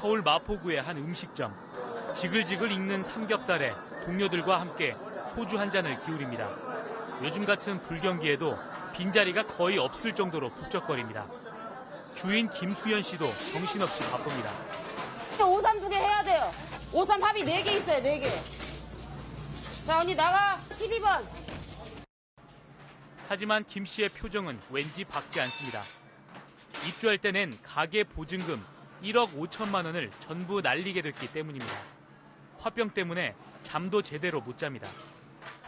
서울 마포구의 한 음식점. 지글지글 익는 삼겹살에 동료들과 함께 소주 한 잔을 기울입니다. 요즘 같은 불경기에도 빈자리가 거의 없을 정도로 북적거립니다. 주인 김수연 씨도 정신없이 바쁩니다. 53 2개 해야 돼요. 53 합이 4개 있어요, 4개. 자, 언니 나가. 12번. 하지만 김 씨의 표정은 왠지 밝지 않습니다. 입주할 때 낸 가게 보증금 1억 5천만 원을 전부 날리게 됐기 때문입니다. 화병 때문에 잠도 제대로 못 잡니다.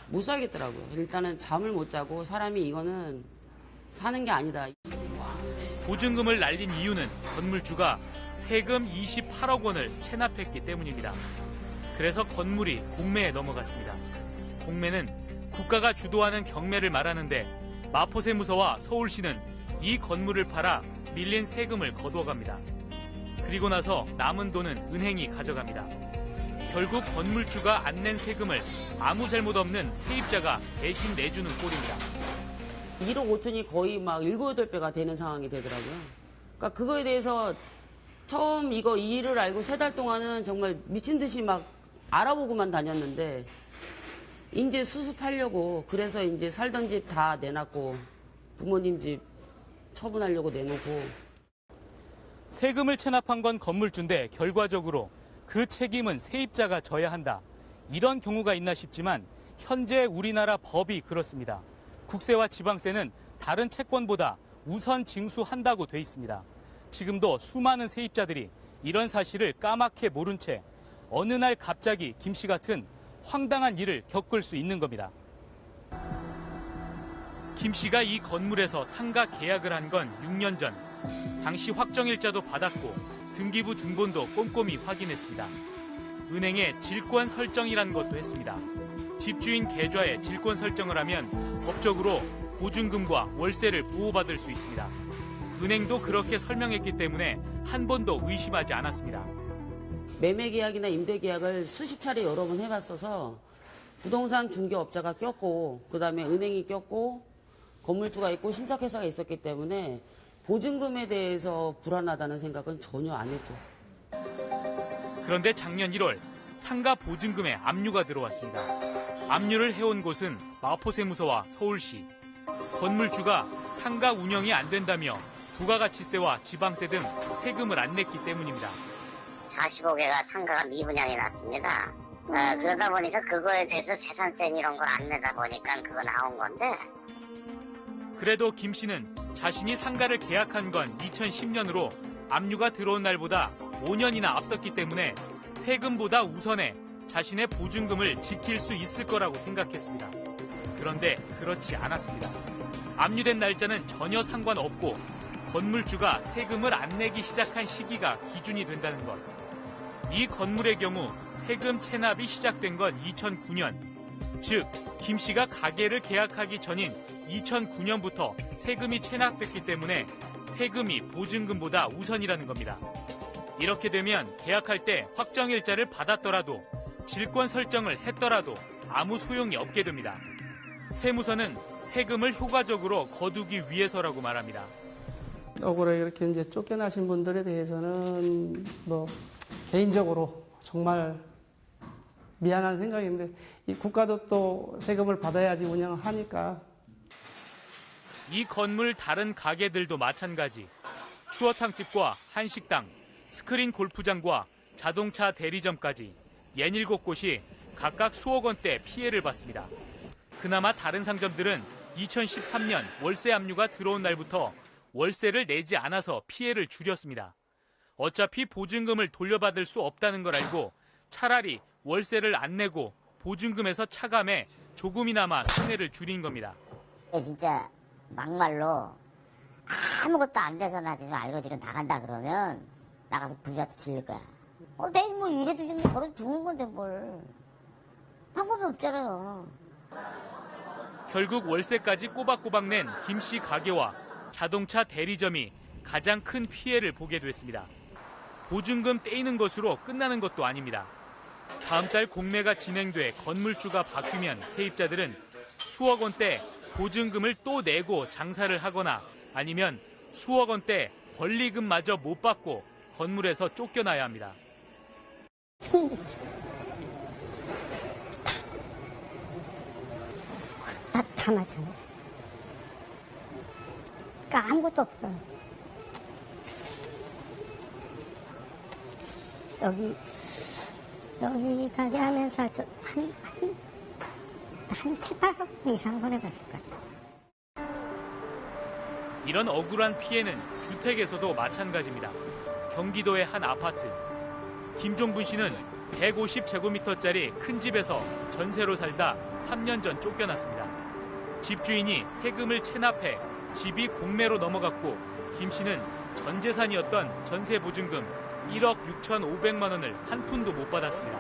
못 살겠더라고요. 일단은 잠을 못 자고 사람이 이거는 사는 게 아니다. 보증금을 날린 이유는 건물주가 세금 28억 원을 체납했기 때문입니다. 그래서 건물이 공매에 넘어갔습니다. 공매는 국가가 주도하는 경매를 말하는데 마포세무서와 서울시는 이 건물을 팔아 밀린 세금을 거두어갑니다. 그리고 나서 남은 돈은 은행이 가져갑니다. 결국 건물주가 안 낸 세금을 아무 잘못 없는 세입자가 대신 내주는 꼴입니다. 1억 5천이 거의 막 7, 8배가 되는 상황이 되더라고요. 그러니까 그거에 대해서 처음 이거 이 일을 알고 3달 동안은 정말 미친 듯이 막 알아보고만 다녔는데 이제 수습하려고 그래서 이제 살던 집 다 내놨고 부모님 집 처분하려고 내놓고. 세금을 체납한 건 건물주인데 결과적으로 그 책임은 세입자가 져야 한다. 이런 경우가 있나 싶지만 현재 우리나라 법이 그렇습니다. 국세와 지방세는 다른 채권보다 우선 징수한다고 돼 있습니다. 지금도 수많은 세입자들이 이런 사실을 까맣게 모른 채 어느 날 갑자기 김 씨 같은 황당한 일을 겪을 수 있는 겁니다. 김 씨가 이 건물에서 상가 계약을 한 건 6년 전. 당시 확정일자도 받았고 등기부 등본도 꼼꼼히 확인했습니다. 은행에 질권 설정이란 것도 했습니다. 집주인 계좌에 질권 설정을 하면 법적으로 보증금과 월세를 보호받을 수 있습니다. 은행도 그렇게 설명했기 때문에 한 번도 의심하지 않았습니다. 매매 계약이나 임대 계약을 수십 차례 여러 번 해봤어서 부동산 중개업자가 꼈고 그다음에 은행이 꼈고 건물주가 있고 신탁회사가 있었기 때문에 보증금에 대해서 불안하다는 생각은 전혀 안 했죠. 그런데 작년 1월 상가 보증금에 압류가 들어왔습니다. 압류를 해온 곳은 마포세무서와 서울시. 건물주가 상가 운영이 안 된다며 부가가치세와 지방세 등 세금을 안 냈기 때문입니다. 45개가 상가가 미분양이 났습니다. 그러다 보니까 그거에 대해서 재산세 이런 걸 안 내다 보니까 그거 나온 건데. 그래도 김 씨는 자신이 상가를 계약한 건 2010년으로 압류가 들어온 날보다 5년이나 앞섰기 때문에 세금보다 우선해 자신의 보증금을 지킬 수 있을 거라고 생각했습니다. 그런데 그렇지 않았습니다. 압류된 날짜는 전혀 상관없고 건물주가 세금을 안 내기 시작한 시기가 기준이 된다는 것. 이 건물의 경우 세금 체납이 시작된 건 2009년. 즉, 김 씨가 가게를 계약하기 전인 2009년부터 세금이 체납됐기 때문에 세금이 보증금보다 우선이라는 겁니다. 이렇게 되면 계약할 때 확정일자를 받았더라도 질권 설정을 했더라도 아무 소용이 없게 됩니다. 세무서는 세금을 효과적으로 거두기 위해서라고 말합니다. 억울하게 이렇게 이제 쫓겨나신 분들에 대해서는 개인적으로 정말 미안한 생각인데 이 국가도 또 세금을 받아야지 운영을 하니까. 이 건물 다른 가게들도 마찬가지. 추어탕집과 한식당, 스크린 골프장과 자동차 대리점까지 67곳이 각각 수억 원대 피해를 봤습니다. 그나마 다른 상점들은 2013년 월세 압류가 들어온 날부터 월세를 내지 않아서 피해를 줄였습니다. 어차피 보증금을 돌려받을 수 없다는 걸 알고 차라리 월세를 안 내고 보증금에서 차감해 조금이나마 손해를 줄인 겁니다. 진짜 막말로 아무것도 안 돼서 나 지금 알고 지금 나간다 그러면 나가서 불이라도 질릴 거야. 내일 뭐 이래도 지금 저래도 죽는 건데 뭘. 방법이 없잖아요. 결국 월세까지 꼬박꼬박 낸 김 씨 가게와 자동차 대리점이 가장 큰 피해를 보게 됐습니다. 보증금 떼이는 것으로 끝나는 것도 아닙니다. 다음 달 공매가 진행돼 건물주가 바뀌면 세입자들은 수억 원대 보증금을 또 내고 장사를 하거나 아니면 수억 원대 권리금마저 못 받고 건물에서 쫓겨나야 합니다. 힘들지. 다 마찬가지. 그러니까 아무것도 없어요. 여기 가게 하면서 한 7, 8억 이상 보내봤을 거예요. 이런 억울한 피해는 주택에서도 마찬가지입니다. 경기도의 한 아파트. 김종분 씨는 150제곱미터짜리 큰 집에서 전세로 살다 3년 전 쫓겨났습니다. 집주인이 세금을 체납해 집이 공매로 넘어갔고 김 씨는 전 재산이었던 전세보증금 1억 6,500만 원을 한 푼도 못 받았습니다.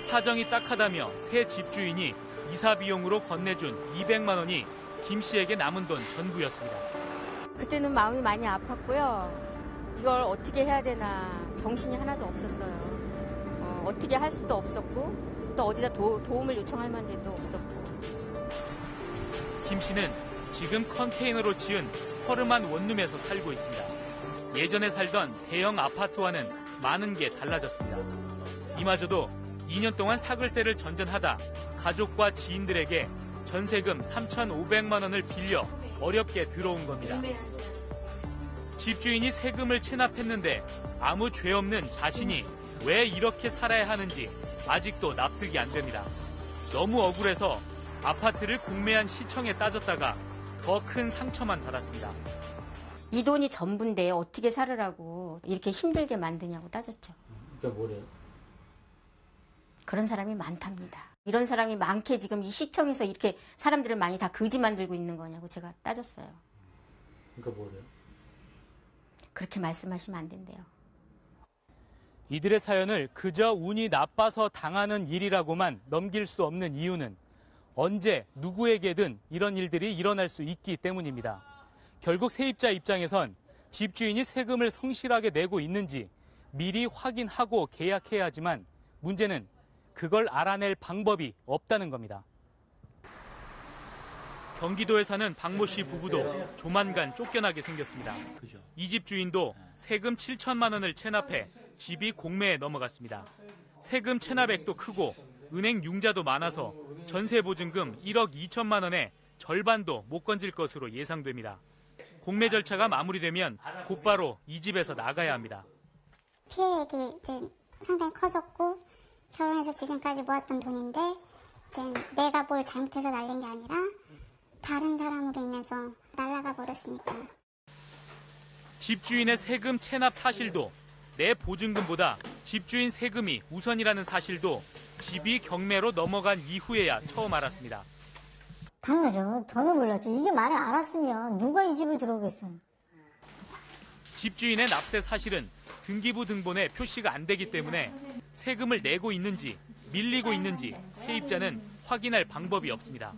사정이 딱하다며 새 집주인이 이사 비용으로 건네준 200만 원이 김 씨에게 남은 돈 전부였습니다. 그때는 마음이 많이 아팠고요. 이걸 어떻게 해야 되나 정신이 하나도 없었어요. 어떻게 할 수도 없었고 또 어디다 도움을 요청할 만한 데도 없었고. 김 씨는 지금 컨테이너로 지은 허름한 원룸에서 살고 있습니다. 예전에 살던 대형 아파트와는 많은 게 달라졌습니다. 이마저도 2년 동안 사글세를 전전하다 가족과 지인들에게 전세금 3,500만 원을 빌려 어렵게 들어온 겁니다. 집주인이 세금을 체납했는데 아무 죄 없는 자신이 왜 이렇게 살아야 하는지 아직도 납득이 안 됩니다. 너무 억울해서 아파트를 공매한 시청에 따졌다가 더 큰 상처만 받았습니다. 이 돈이 전부인데 어떻게 살으라고 이렇게 힘들게 만드냐고 따졌죠. 그러니까 뭐래요? 그런 사람이 많답니다. 이런 사람이 많게 지금 이 시청에서 이렇게 사람들을 많이 다 거지 만들고 있는 거냐고 제가 따졌어요. 그러니까 뭐래요? 그렇게 말씀하시면 안 된대요. 이들의 사연을 그저 운이 나빠서 당하는 일이라고만 넘길 수 없는 이유는 언제 누구에게든 이런 일들이 일어날 수 있기 때문입니다. 결국 세입자 입장에선 집주인이 세금을 성실하게 내고 있는지 미리 확인하고 계약해야 하지만 문제는 그걸 알아낼 방법이 없다는 겁니다. 경기도에 사는 박모 씨 부부도 조만간 쫓겨나게 생겼습니다. 이 집 주인도 세금 7천만 원을 체납해 집이 공매에 넘어갔습니다. 세금 체납액도 크고 은행 융자도 많아서 전세보증금 1억 2천만 원의 절반도 못 건질 것으로 예상됩니다. 공매 절차가 마무리되면 곧바로 이 집에서 나가야 합니다. 피해액이 이제 상당히 커졌고 결혼해서 지금까지 모았던 돈인데 이제 내가 뭘 잘못해서 날린 게 아니라 다른 사람으로 인해서 날아가 버렸으니까. 집주인의 세금 체납 사실도 내 보증금보다 집주인 세금이 우선이라는 사실도 집이 경매로 넘어간 이후에야 처음 알았습니다. 당연하죠. 저는 몰랐죠. 이게 만약 알았으면 누가 이 집을 들어오겠어요. 집주인의 납세 사실은 등기부 등본에 표시가 안 되기 때문에 세금을 내고 있는지 밀리고 있는지 세입자는 확인할 방법이 없습니다.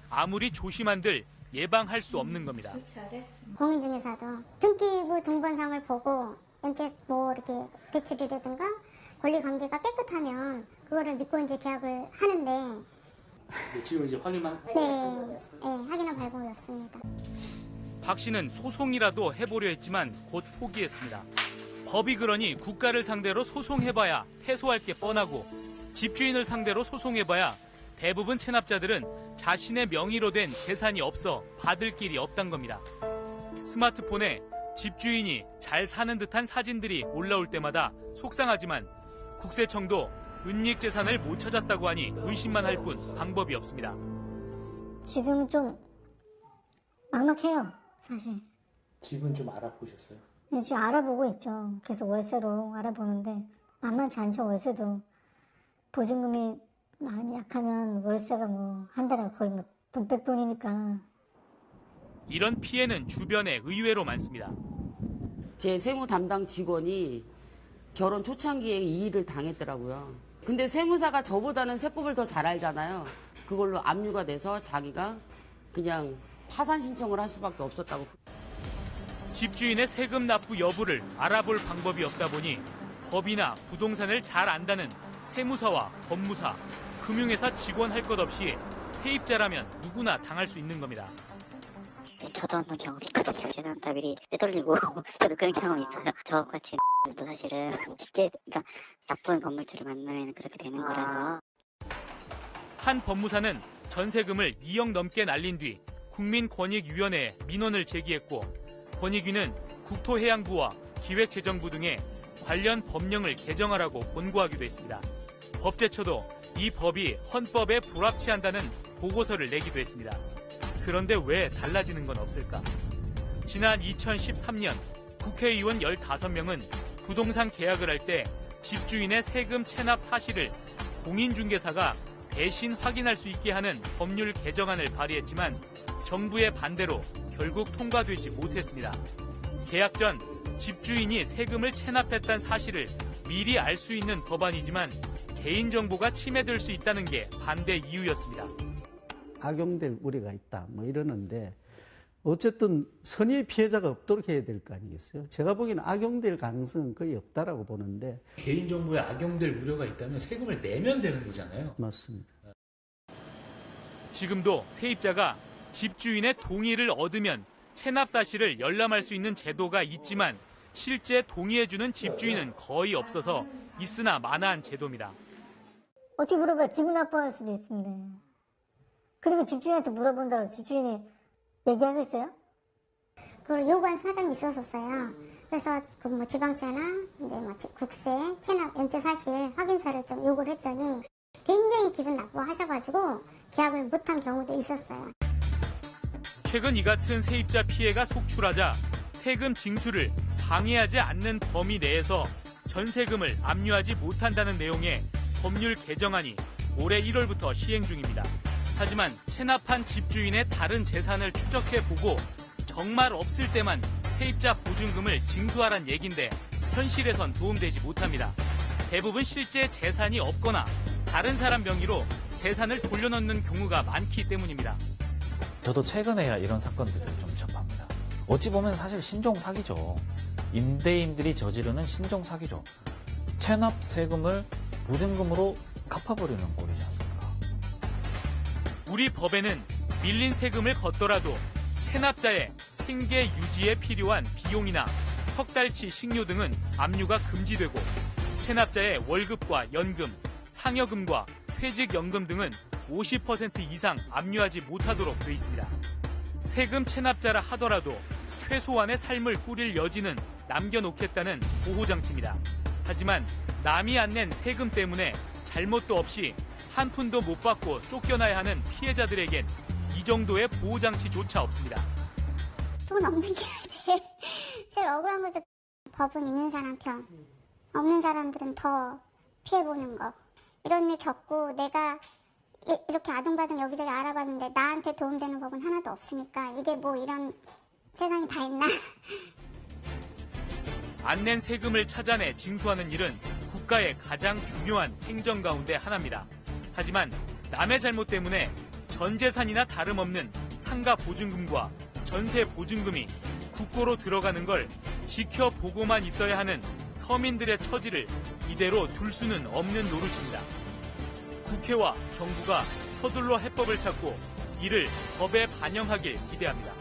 아무리 조심한들 예방할 수 없는 겁니다. 공인중개사도 등기부 등본상을 보고 이렇게 뭐 이렇게 대출이라든가 권리관계가 깨끗하면 그거를 믿고 이제 계약을 하는데 지금 이제 확인만? 네, 확인할 방법이 없습니다. 박 씨는 소송이라도 해보려 했지만 곧 포기했습니다. 법이 그러니 국가를 상대로 소송해봐야 패소할 게 뻔하고 집주인을 상대로 소송해봐야 대부분 체납자들은 자신의 명의로 된 재산이 없어 받을 길이 없단 겁니다. 스마트폰에 집주인이 잘 사는 듯한 사진들이 올라올 때마다 속상하지만 국세청도 은닉 재산을 못 찾았다고 하니 의심만 할 뿐 방법이 없습니다. 지금은 좀 막막해요, 사실. 집은 좀 알아보셨어요? 근데 지금 알아보고 있죠. 계속 월세로 알아보는데 만만치 않죠, 월세도. 보증금이 많이 약하면 월세가 뭐 한 달에 거의 뭐 돈백돈이니까. 이런 피해는 주변에 의외로 많습니다. 제 세무 담당 직원이 결혼 초창기에 이 일을 당했더라고요. 근데 세무사가 저보다는 세법을 더 잘 알잖아요. 그걸로 압류가 돼서 자기가 그냥 파산 신청을 할 수밖에 없었다고. 집주인의 세금 납부 여부를 알아볼 방법이 없다 보니 법이나 부동산을 잘 안다는 세무사와 법무사, 금융회사 직원 할 것 없이 세입자라면 누구나 당할 수 있는 겁니다. 저도 한번 경험이 있거든요. 재산다 미리 빼돌리고 저도 그런 경험이 있어요. 저같이 도 사실은 쉽게 그러니까 나쁜 건물주를 만나면 그렇게 되는 거라서. 한 법무사는 전세금을 2억 넘게 날린 뒤 국민권익위원회에 민원을 제기했고 권익위는 국토해양부와 기획재정부 등에 관련 법령을 개정하라고 권고하기도 했습니다. 법제처도 이 법이 헌법에 불합치한다는 보고서를 내기도 했습니다. 그런데 왜 달라지는 건 없을까? 지난 2013년 국회의원 15명은 부동산 계약을 할 때 집주인의 세금 체납 사실을 공인중개사가 대신 확인할 수 있게 하는 법률 개정안을 발의했지만 정부의 반대로 결국 통과되지 못했습니다. 계약 전 집주인이 세금을 체납했다는 사실을 미리 알 수 있는 법안이지만 개인정보가 침해될 수 있다는 게 반대 이유였습니다. 악용될 우려가 있다 뭐 이러는데 어쨌든 선의의 피해자가 없도록 해야 될 거 아니겠어요? 제가 보기에는 악용될 가능성은 거의 없다라고 보는데. 개인정보에 악용될 우려가 있다면 세금을 내면 되는 거잖아요. 맞습니다. 지금도 세입자가 집주인의 동의를 얻으면 체납 사실을 열람할 수 있는 제도가 있지만 실제 동의해주는 집주인은 거의 없어서 있으나 마나한 제도입니다. 어떻게 물어봐야 기분 나빠할 수도 있습니다. 그리고 집주인한테 물어본다고 집주인이 얘기하겠어요? 그걸 요구한 사람이 있었어요. 그래서 그 뭐 지방세나 이제 뭐 국세, 체납, 연체 사실 확인서를 좀 요구를 했더니 굉장히 기분 나빠하셔가지고 계약을 못한 경우도 있었어요. 최근 이 같은 세입자 피해가 속출하자 세금 징수를 방해하지 않는 범위 내에서 전세금을 압류하지 못한다는 내용의 법률 개정안이 올해 1월부터 시행 중입니다. 하지만 체납한 집주인의 다른 재산을 추적해보고 정말 없을 때만 세입자 보증금을 징수하란 얘긴데 현실에선 도움되지 못합니다. 대부분 실제 재산이 없거나 다른 사람 명의로 재산을 돌려놓는 경우가 많기 때문입니다. 저도 최근에야 이런 사건들을 좀 접합니다. 어찌 보면 사실 신종 사기죠. 임대인들이 저지르는 신종 사기죠. 체납 세금을 보증금으로 갚아버리는 꼴이지 않습니까? 우리 법에는 밀린 세금을 걷더라도 체납자의 생계 유지에 필요한 비용이나 석 달치 식료 등은 압류가 금지되고 체납자의 월급과 연금, 상여금과 퇴직연금 등은 50% 이상 압류하지 못하도록 돼 있습니다. 세금 체납자라 하더라도 최소한의 삶을 꾸릴 여지는 남겨놓겠다는 보호장치입니다. 하지만 남이 안 낸 세금 때문에 잘못도 없이 한 푼도 못 받고 쫓겨나야 하는 피해자들에겐 이 정도의 보호장치조차 없습니다. 돈 없는 게 제일 억울한 거죠. 법은 있는 사람 편, 없는 사람들은 더 피해보는 거. 이런 일 겪고 내가 이렇게 아등바등 여기저기 알아봤는데 나한테 도움되는 법은 하나도 없으니까 이게 뭐 이런 세상이 다 있나? 안 낸 세금을 찾아내 징수하는 일은 국가의 가장 중요한 행정 가운데 하나입니다. 하지만 남의 잘못 때문에 전 재산이나 다름없는 상가 보증금과 전세 보증금이 국고로 들어가는 걸 지켜보고만 있어야 하는 서민들의 처지를 이대로 둘 수는 없는 노릇입니다. 국회와 정부가 서둘러 해법을 찾고 이를 법에 반영하길 기대합니다.